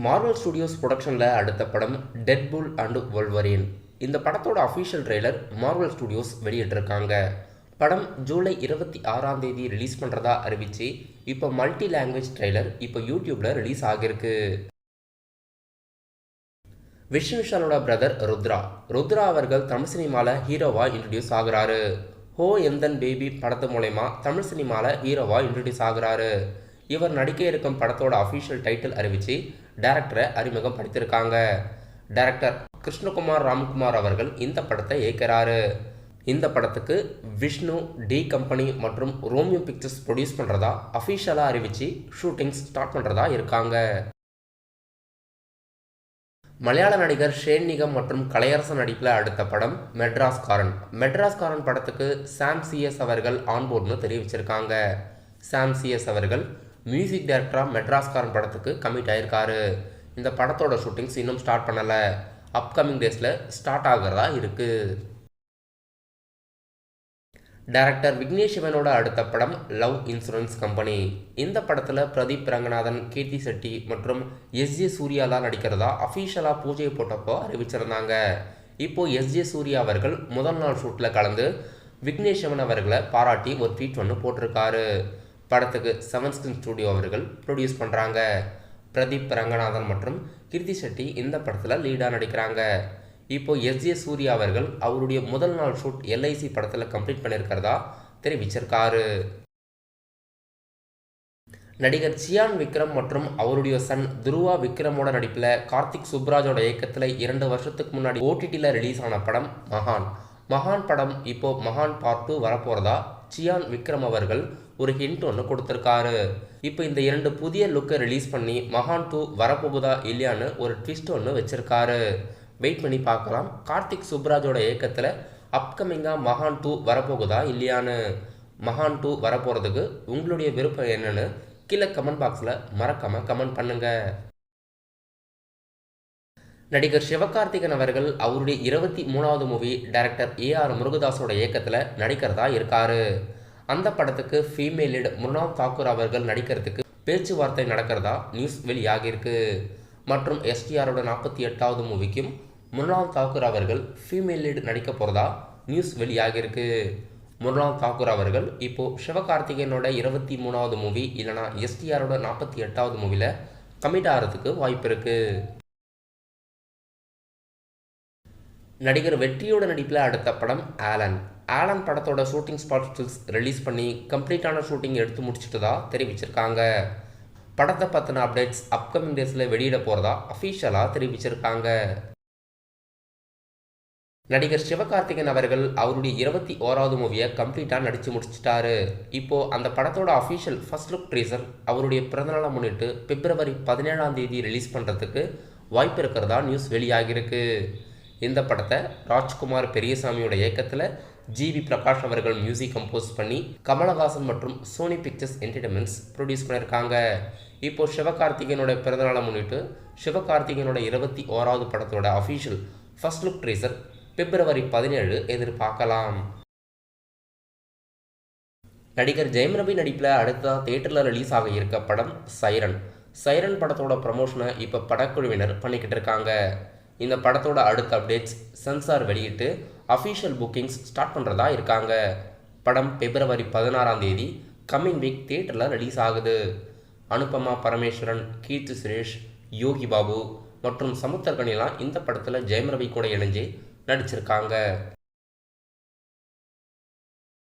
Marvel studios ப்ரொடக்ஷனில் அடுத்த படம் டெட்பூல் அண்ட் வொல்வரீன். இந்த படத்தோட அஃபிஷியல் ட்ரெய்லர் மார்வல் ஸ்டுடியோஸ் வெளியிட்டிருக்காங்க. படம் ஜூலை 26 ரிலீஸ் பண்ணுறதா அறிவிச்சு இப்போ மல்டி லாங்குவேஜ் ட்ரெய்லர் இப்போ யூடியூப்பில் ரிலீஸ் ஆகிருக்கு. விஷ்ணு விஷாலோட பிரதர் ருத்ரா அவர்கள் தமிழ் சினிமாவில் ஹீரோவாக இன்ட்ரடியூஸ் ஆகுறாரு. ஹோ எந்தன் பேபி படத்து மூலயமா தமிழ் சினிமாவில் ஹீரோவாக இன்ட்ரடியூஸ் ஆகுறாரு. இவர் நடிக்க இருக்கும் படத்தோட அஃபிஷியல் டைட்டில் அறிவித்து டைரக்டரை அறிமுகம் படுத்திருக்காங்க. டைரக்டர் கிருஷ்ணகுமார் ராம்குமார் அவர்கள் இந்த படத்தை இயக்கிறாரு. இந்த படத்துக்கு விஷ்ணு டி கம்பெனி மற்றும் ரோமியோ பிக்சர்ஸ் ப்ரொடியூஸ் பண்ணுறதா அஃபிஷியலாக அறிவித்து ஷூட்டிங் ஸ்டார்ட் பண்ணுறதா இருக்காங்க. மலையாள நடிகர் ஷேன் நிகம் மற்றும் கலையரசன் நடிப்பில் அடுத்த படம் மெட்ராஸ்காரன் படத்துக்கு சாம் சிஎஸ் அவர்கள் ஆன்போர்ட்னு தெரிவிச்சிருக்காங்க. சாம் சிஎஸ் அவர்கள் மியூசிக் டைரக்டராக மெட்ராஸ்காரன் படத்துக்கு கமிட் ஆகிருக்காரு. இந்த படத்தோட ஷூட்டிங்ஸ் இன்னும் ஸ்டார்ட் பண்ணலை. அப்கமிங் டேஸில் ஸ்டார்ட் ஆகிறதா இருக்குது. டைரக்டர் விக்னேஷ் சிவனோட அடுத்த படம் லவ் இன்சூரன்ஸ் கம்பெனி. இந்த படத்தில் பிரதீப் ரங்கநாதன், கீர்த்தி செட்டி மற்றும் எஸ்ஜே சூர்யாலாம் நடிக்கிறதா அஃபீஷியலாக பூஜை போட்டப்போ அறிவிச்சிருந்தாங்க. இப்போது எஸ்ஜே சூர்யா அவர்கள் முதல் நாள் ஷூட்டில் கலந்து விக்னேஷ் சிவன் அவர்களை பாராட்டி ஒரு ட்வீட் ஒன்று போட்டிருக்காரு. படத்துக்கு 7 ஸ்கிரீன் ஸ்டுடியோ அவர்கள் ப்ரொடியூஸ் பண்ணுறாங்க. பிரதீப் ரங்கநாதன் மற்றும் கீர்த்தி செட்டி இந்த படத்தில் லீடாக நடிக்கிறாங்க. இப்போது எஸ்ஜே சூர்யா அவர்கள் அவருடைய முதல் நாள் ஷூட் எல்ஐசி படத்தில் கம்ப்ளீட் பண்ணியிருக்கிறதா தெரிவிச்சிருக்காரு. நடிகர் சியான் விக்ரம் மற்றும் அவருடைய சன் துருவா விக்ரமோட நடிப்பில் கார்த்திக் சுப்ராஜோட இயக்கத்தில் 2 வருஷத்துக்கு முன்னாடி ஓடிடியில் ரிலீஸ் ஆன படம் மகான் படம் இப்போது மகான் பார்ட் 2 வரப்போகிறதா சியான் விக்ரம் அவர்கள் ஒரு ஹிண்ட் ஒன்று கொடுத்துருக்காரு. இப்போ இந்த 2 புதிய லுக்கை ரிலீஸ் பண்ணி மகான் 2 வரப்போகுதா இல்லையான்னு ஒரு ட்விஸ்ட் ஒன்று வச்சுருக்காரு. வெயிட் பண்ணி பார்க்கலாம். கார்த்திக் சுப்ராஜோட இயக்கத்தில் அப்கமிங்காக மகான் 2 வரப்போகுதா இல்லையான்னு. மகான் 2 வரப்போகிறதுக்கு உங்களுடைய விருப்பம் என்னன்னு கீழே கமெண்ட் பாக்ஸில் மறக்காமல் கமெண்ட் பண்ணுங்கள். நடிகர் சிவகார்த்திகேயன் அவர்கள் அவருடைய 23வது மூவி டைரக்டர் ஏஆர் முருகதாஸோட இயக்கத்தில் நடிக்கிறதா இருக்காரு. அந்த படத்துக்கு ஃபீமேல் லீட் முர்னால் தாக்கூர் அவர்கள் நடிக்கிறதுக்கு பேச்சுவார்த்தை நடக்கிறதா நியூஸ் வெளியாகியிருக்கு. மற்றும் எஸ்டிஆரோட 48வது மூவிக்கும் முர்னால் தாக்கூர் அவர்கள் ஃபீமேல் லீட் நடிக்க போகிறதா நியூஸ் வெளியாகியிருக்கு. முர்னால் தாக்கூர் அவர்கள் இப்போது சிவகார்த்திகேயனோட 23வது மூவி இல்லைனா எஸ்டிஆரோட 48வது மூவியில் கமிட் ஆகிறதுக்கு வாய்ப்பு இருக்குது. நடிகர் வெற்றியோட நடிப்பில் அடுத்த படம் ஆலன் படத்தோட ஷூட்டிங் ஸ்பாட் ஸ்டில்ஸ் ரிலீஸ் பண்ணி கம்ப்ளீட்டான ஷூட்டிங் எடுத்து முடிச்சுட்டதா தெரிவிச்சிருக்காங்க. படத்தை பற்றின அப்டேட்ஸ் அப்கமிங் டேஸில் வெளியிட போகிறதா அஃபீஷியலாக தெரிவிச்சிருக்காங்க. நடிகர் சிவகார்த்திகேயன் அவர்கள் அவருடைய 21வது மூவியை கம்ப்ளீட்டாக நடித்து முடிச்சிட்டாரு. இப்போது அந்த படத்தோட அஃபீஷியல் ஃபர்ஸ்ட் லுக் ட்ரீசர் அவருடைய பிறந்தநாளை முன்னிட்டு பிப்ரவரி 17 ரிலீஸ் பண்ணுறதுக்கு வாய்ப்பு இருக்கிறதா நியூஸ் வெளியாகிருக்கு. இந்த படத்தை ராஜ்குமார் பெரியசாமியோட இயக்கத்தில் ஜிவி பிரகாஷ் அவர்கள் மியூசிக் கம்போஸ் பண்ணி கமலஹாசன் மற்றும் சோனி பிக்சர்ஸ் என்டர்டைன்மெண்ட்ஸ் ப்ரொடியூஸ் பண்ணியிருக்காங்க. இப்போது சிவகார்த்திகேயனோட பிறந்தநாளை முன்னிட்டு சிவகார்த்திகேயனோட 21வது படத்தோட அஃபீஷியல் ஃபர்ஸ்ட் லுக் ட்ரீசர் பிப்ரவரி 17 எதிர்பார்க்கலாம். நடிகர் ஜெயம் ரவி நடிப்பில் அடுத்த தியேட்டரில் ரிலீஸ் ஆக இருக்க படம் சைரன் படத்தோட ப்ரமோஷனை இப்போ படக்குழுவினர் பண்ணிக்கிட்டு இருக்காங்க. இந்த படத்தோட அடுத்த அப்டேட்ஸ் சென்சார் வெளியிட்டு அஃபீஷியல் புக்கிங்ஸ் ஸ்டார்ட் பண்ணுறதா இருக்காங்க. படம் பிப்ரவரி 16 கம்மிங் வீக் தியேட்டரில் ரிலீஸ் ஆகுது. அனுபமா பரமேஸ்வரன், கீர்த்தி சுரேஷ், யோகி பாபு மற்றும் சமுத்திரகனிலாம் இந்த படத்தில் ஜெயம் ரவி கூட இணைஞ்சு நடிச்சிருக்காங்க.